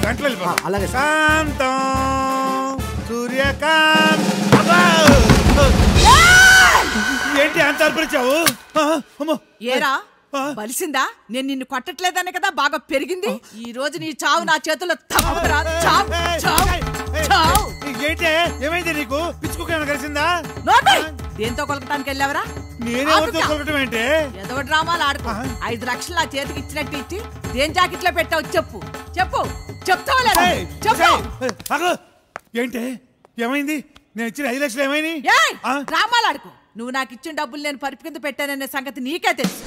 గంటలు అలాగే శాంతం సూర్యకాంత్. ఏంటి అంత అర్పించావు? ఏరా బలిసిందా? నేను నిన్ను కొట్టట్లేదనే కదా బాగా పెరిగింది. ఈ రోజు నీ చావు నా చేతుల్లో తప్పదురా. ఏంటే ఏమైంది నీకు? పిచ్చుకోక కలిసిందా? దేంతో కొలకటానికి వెళ్ళావరా? నేనేతో కొలకటం ఏంటి? ఏదో డ్రామాలు ఆడుకో. 5 లక్షలు నా చేతికి ఇచ్చినట్టు ఇచ్చి దేని జాకెట్లో పెట్టావు చెప్పు. చెప్పు చెప్తావా లేదా? చెప్పు. ఏంటి ఏమైంది? నేను ఇచ్చిన 5 లక్షలు ఏమైంది? డ్రామాలు ఆడుకో. నువ్వు నాకు ఇచ్చిన డబ్బులు నేను పరుపు కింద పెట్టాననే సంగతి నీకే తెలుసు.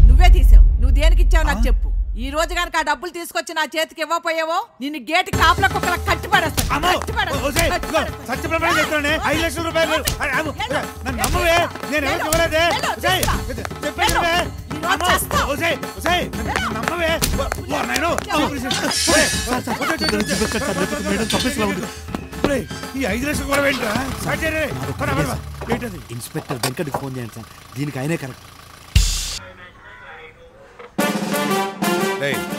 నువ్వే తీసావు. నువ్వు దేనికి ఇచ్చావు నాకు చెప్పు. ఈ రోజు కనుక ఆ డబ్బులు తీసుకొచ్చి నా చేతికి ఇవ్వపోయావో నిన్ను గేటు కాపుల కుక్కల కట్టి పడేస్తాను. 5 లక్షల రూపాయలు నమ్మవే. నేను ఎవరికి ఇవ్వలేదే. నమ్మవే. ఈ 5 లక్షలు కూడా ఏంటా? ఇన్స్పెక్టర్ వెంకట్కి ఫోన్ చేయండి సార్. దీనికి ఆయనే correct.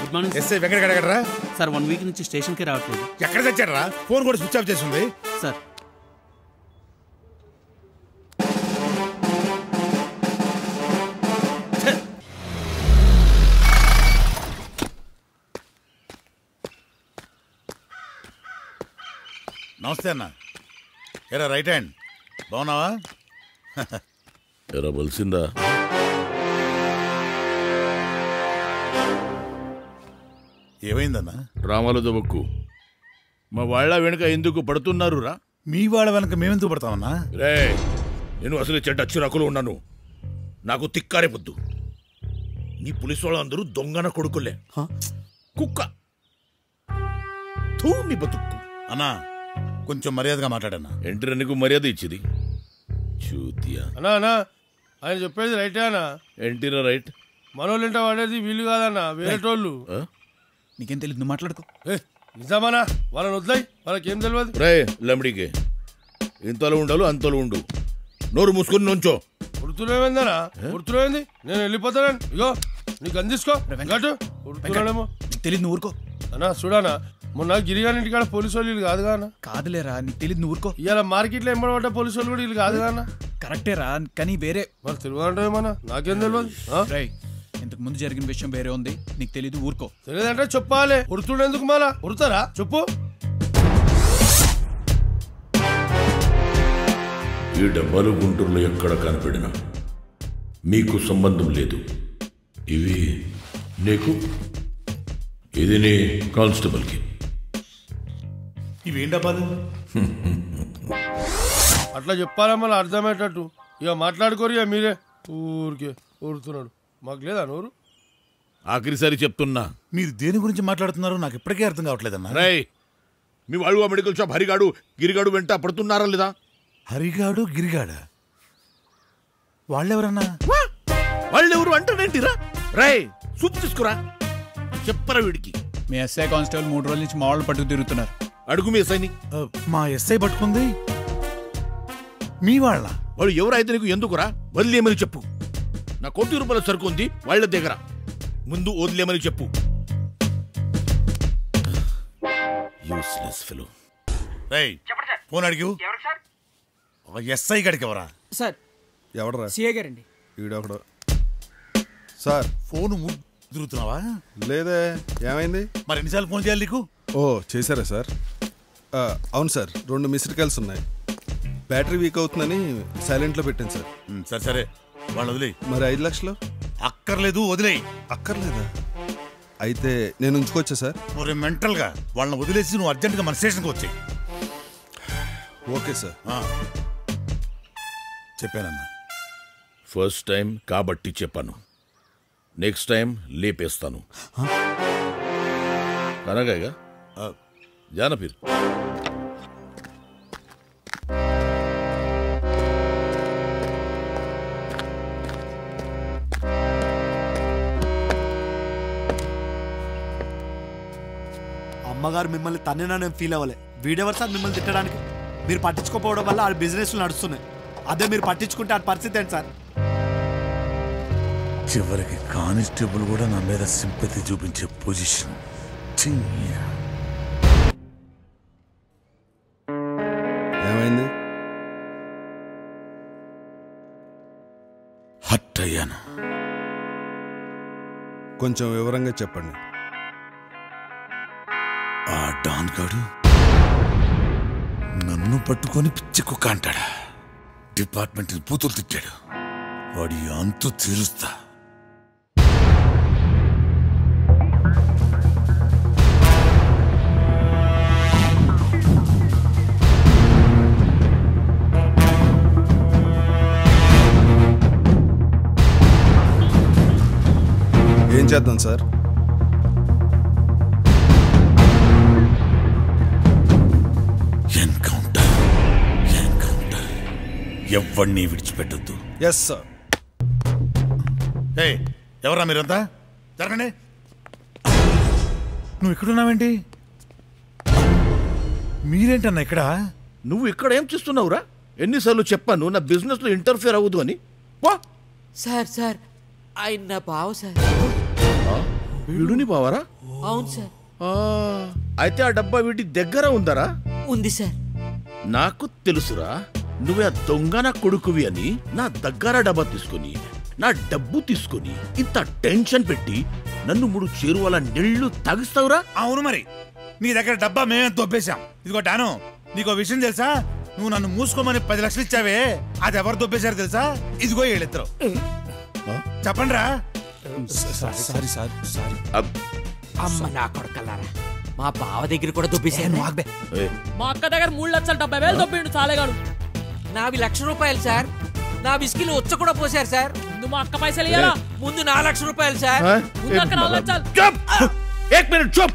Good morning SI Venkata ఎక్కడరా సార్? 1 వీక్ నుంచి స్టేషన్కి రావట్లేదు. ఎక్కడ తెచ్చాడరా? ఫోన్ కూడా స్విచ్ ఆఫ్ చేసింది సార్. నమస్తే అన్న. ఎరా రైట్ హ్యాండ్ బాగున్నావా? ఎరా బలిసిందా? ఏమైందన్నా? డ్రామాలు దొబక్కు. మా వాళ్ళ వెనుక ఎందుకు పడుతున్నారు రా? మీ వాళ్ళ వెనక మేమెందుకు పడతామన్నా? రే నేను అసలు చెడ్డ చిరాకులు ఉన్నాను. నాకు తిక్కారే పొద్దు. నీ పులిస్ వాళ్ళందరూ దొంగన కొడుకులే. కుక్క తూ నీ బతుక్కు. అన్నా కొంచెం మర్యాదగా మాట్లాడన్నా. ఎంటర్ నీకు మర్యాద ఇచ్చింది చూతియా. అన్నా ఆయన చెప్పేది రైటే అన్నా. ఎంటీరా రైట్. మనోళ్ళంట వాడేది వీళ్ళు కాదన్నా, వేరేటోళ్ళు. నీకేం తెలియదు, నువ్వు మాట్లాడుకో. నిజామన్నా? వాళ్ళని వదిలాయి, వాళ్ళకేం తెలియదు. రే లమ్డికే ఇంతలో ఉండాలి అంతలో ఉండు. నోరు మూసుకొని నుంచో. గుర్తులేమైందనా? గుర్తులేమైంది? నేను వెళ్ళిపోతాను. ఇగో నీకు అందిసుకో. గుర్తున్నాడేమో తెలియదు, నువ్వు ఊరుకో. అన్నా చూడానా, మొన్న గిరిగాని ఇంటికాడ పోలీసు వాళ్ళు వీళ్ళు కాదుగా అన్న. కాదులేరా, నీకు తెలియదు, నువ్వు ఊరుకో. ఇవాళ మార్కెట్లో ఎంబడబడ్డ పోలీసు వాళ్ళు కూడా వీళ్ళు కాదుగా అన్న. కరెక్టేరా, కానీ వేరే. మరి తెలియదంటే ఏమన్నా? నాకేం తెలియదు. ఇంతకు ముందు జరిగిన విషయం వేరే ఉంది, నీకు తెలీదు, ఊరుకో. తెలియదంటే చెప్పాలి. ఉరుతుండేందుకు మళ్ళా? ఉరుతారా? చెప్పు. ఈ డబ్బాలు గుంటూరులో ఎక్కడ కనిపెడినా మీకు సంబంధం లేదు. ఇవి నీకు, ఇది నీ కానిస్టేబుల్కి. ఇవేం డబ్బాలు? అట్లా చెప్పాలా మళ్ళీ అర్థమయ్యేటట్టు. ఇక మాట్లాడుకోరు. ఇక మీరే ఊరికే ఊరుతున్నాడు. మాకు లేదా నోరు? ఆఖరిసారి చెప్తున్నా, మీరు దేని గురించి మాట్లాడుతున్నారో నాకు ఇప్పటికే అర్థం కావట్లేదన్నా. రై మీ వాళ్ళు ఆ మెడికల్ షాప్ హరిగాడు గిరిగాడు వెంట పడుతున్నారా లేదా? హరిగాడు గిరిగాడా? వాళ్ళెవరన్నా? వాళ్ళెవరు అంటారేంటిరా? రై సూపు తీసుకురా, చెప్పరా వీడికి. మీ ఎస్ఐ కానిస్టేబుల్ 3 రోజుల నుంచి మా వాళ్ళు పట్టుకు తిరుగుతున్నారు. అడుగు మీ ఎస్ఐని. మా ఎస్ఐ పట్టుకుంది మీ వాళ్ళ? వాళ్ళు ఎవరైతే నీకు ఎందుకురా? వదిలేమని చెప్పు. నా ₹1,000 సరుకు ఉంది వాళ్ళ దగ్గర, ముందు వదిలేమని చెప్పు. Useless fellow. రేయ్ ఫోన్ అడిగి ఎస్ఐ గడికి ఎవరా? సార్ ఎవడరా? సిఐ గారండి. ఈడొకడు. సార్ ఫోన్ తిరుగుతున్నావా? లేదే, ఏమైంది? మరి ఎన్నిసార్లు ఫోన్ చేయాలి నీకు? ఓ చేశారా సార్? అవును సార్, 2 మిస్డ్ కాల్స్ ఉన్నాయి. బ్యాటరీ వీక్ అవుతుందని సైలెంట్లో పెట్టాను సార్. సరే సరే, వాళ్ళు వదిలే. మరి 5 లక్షలు? అక్కర్లేదు, వదిలే. అక్కర్లేదా? అయితే నేను ఉంచుకోవచ్చా సార్? మరి మెంటల్గా వాళ్ళని వదిలేసి నువ్వు అర్జెంట్గా మన స్టేషన్కి వచ్చాయి. Okay sir. చెప్పానన్నా. ఫస్ట్ టైం కాబట్టి చెప్పాను, నెక్స్ట్ టైం లేపేస్తాను. అనగా జానా ఫిర్. అమ్మగారు మిమ్మల్ని తన్నినా నేను ఫీల్ అవ్వలే. వీడెవరు సార్ మిమ్మల్ని తిట్టడానికి? మీరు పట్టించుకోకపోవడం వల్ల ఆ బిజినెస్లు నడుస్తున్నాయి. అదే మీరు పట్టించుకుంటే ఆ పరిస్థితి ఏంటి సార్? చివరికి కానిస్టేబుల్ కూడా నా మీద సింపతి చూపించే పొజిషన్. ఏమైంది? హట్ అయ్యాను. కొంచెం వివరంగా చెప్పండి. ఆ డాన్ గాడు నన్ను పట్టుకొని పిచ్చి కుక్క అంటాడా? డిపార్ట్మెంట్ బూతులు తిట్టాడు. వాడి అంతు తీరుస్తా. ఏం చేద్దాం సార్? ఎన్కౌంటర్. ఎవరిని విడిచిపెట్టద్దు. Yes sir. ఎవరా మీరంతా? జరగండి. నువ్వు ఇక్కడున్నావేంటి? మీరేంటన్నా ఇక్కడ? నువ్వు ఇక్కడ ఏం చేస్తున్నావురా? ఎన్నిసార్లు చెప్పాను నా బిజినెస్ లో ఇంటర్ఫియర్ అవ్వదు అని. సార్ ఆయన నా బావ సార్. వీడుని బావరా? అవును సార్. అయితే ఆ డబ్బా వీటి దగ్గర ఉందరా? ఉంది సార్. నాకు తెలుసురా, నువ్వే ఆ దొంగన కొడుకువి అని. నా దగ్గర డబ్బా తీసుకుని, నా డబ్బు తీసుకుని ఇంత టెన్షన్ పెట్టి నన్ను 3 చేరువల నీళ్లు తాగిస్తావురా? అవును మరి, నీ దగ్గర డబ్బా మేమే దొబ్బేశాం. ఇదిగో డాను, నీకో విషయం తెలుసా? నువ్వు నన్ను మూసుకోమని 10 లక్షలు ఇచ్చావే, అది ఎవరు దొబ్బేశారు తెలుసా? ఇదిగో వీళ్ళిద్దరు. చెప్పండి రా. అమ్మ నా కొడుకల్లారా, మా బావ దగ్గర కూడా దొబ్బేశాను. మా అక్క దగ్గర 3,70,000 దొబ్బిండు చాలేగాడు. నావి ₹1,00,000 సార్. నా బిస్కిలు వచ్చ కూడా పోసారు సార్. ముందు మా అక్క పైసలు ఇయ్యాలా? ముందు ₹4,00,000 సార్. ముందు అక్క 4 లక్షలు. एक मिनट चुप.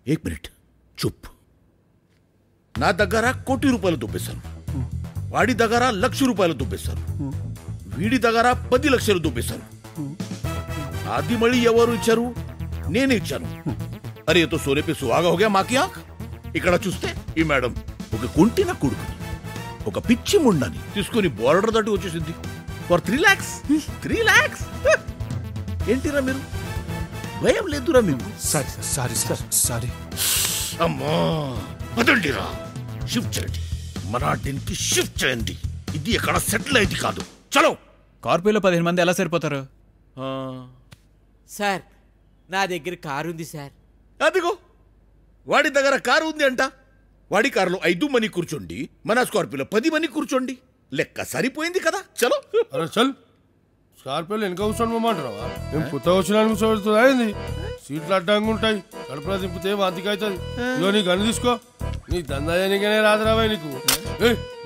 एक मिनट चुप. నా దగ్గర ₹1,00,00,000 దొబ్బేశాను. వాడి దగ్గర ₹1,00,000 దొబ్బేశాను. వీడి దగ్గర 10 లక్షలు దొబ్బేశాను. అది మళ్ళీ ఎవరు ఇచ్చారు? నేనే ఇచ్చాను. అరే తో సోనే పే సుహాగా హో గయా మాకి ఆంఖ్. ఇక్కడ చూస్తే ఈ మేడం ఒక కుంటిన కొడుకుని, ఒక పిచ్చి ముండని తీసుకుని బోర్డర్ దాటి వచ్చేసింది ఫర్ 3 lakhs. 3 lakhs ఏంటిరా మీరు? భయం లేదురా మీకు? సారీ. అమ్మా అదండిరా, షిఫ్ట్ చేయండి. మన కి షిఫ్ట్ చేయండి. ఇది ఎక్కడ సెటిల్ అయింది కాదు. చలో. కార్పొరేట్లో 15 మంది ఎలా సరిపోతారు? సార్ నా దగ్గర కారు ఉంది సార్. అదిగో వాడి దగ్గర కారు ఉంది అంట. వాడి కారులో 5 మంది కూర్చోండి, మన స్కార్పియోలో 10 మంది కూర్చోండి. లెక్క సరిపోయింది కదా. చలో. అరే చల్. స్కార్పియోలో వెనక కూర్చొని పోమంటున్నావా? మేము కొత్త వచ్చిన కూర్చోబెడుతుందా ఏంది? సీట్లు అడ్డంగా ఉంటాయి, కడుపులో దింపితే వాంతికి అవుతుంది. ఇగో నీ గన్ను తీసుకో. నీ దందా చేయనికనే రాదురాబాయ్ నీకు.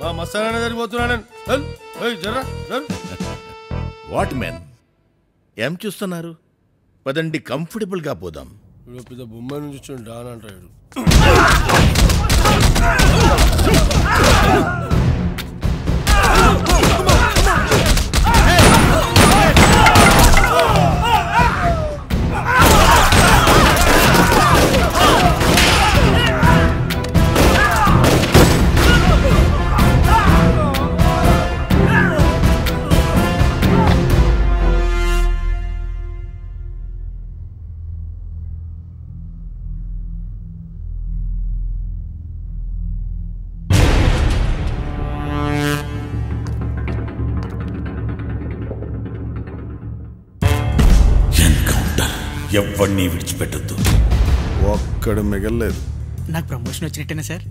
మా మస్తానే సరిపోతున్నాను. జర్రా. వాట్ మ్యాన్, ఏం చూస్తున్నారు? పదండి, కంఫర్టబుల్ గా పోదాం. ఇప్పుడు పెద్ద బొమ్మ నుంచి వచ్చి డాన్ అంటాడు. ఎవరిని విడిచిపెట్టద్దు. ఒక్కడు మిగల్లేదు. నాకు ప్రమోషన్ వచ్చినట్టేనా సార్?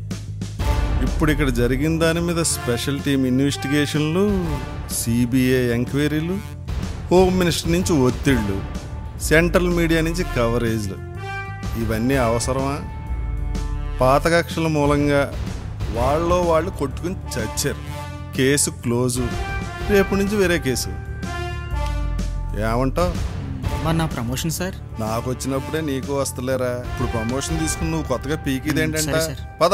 ఇప్పుడు ఇక్కడ జరిగిన దాని మీద స్పెషల్ టీమ్ ఇన్వెస్టిగేషన్లు, సిబిఐ ఎంక్వైరీలు, హోమ్ మినిస్టర్ నుంచి ఒత్తిళ్లు, సెంట్రల్ మీడియా నుంచి కవరేజ్లు, ఇవన్నీ అవసరమా? పాత కక్షల మూలంగా వాళ్ళు కొట్టుకుని చచ్చారు. Case close. రేపు నుంచి వేరే కేసు. ఏమంటావు? మరి నా ప్రమోషన్ సార్? నాకు వచ్చినప్పుడే నీకు వస్తలేరా? ఇప్పుడు ప్రమోషన్ తీసుకుని నువ్వు కొత్తగా పీకిదేంటంట? పద.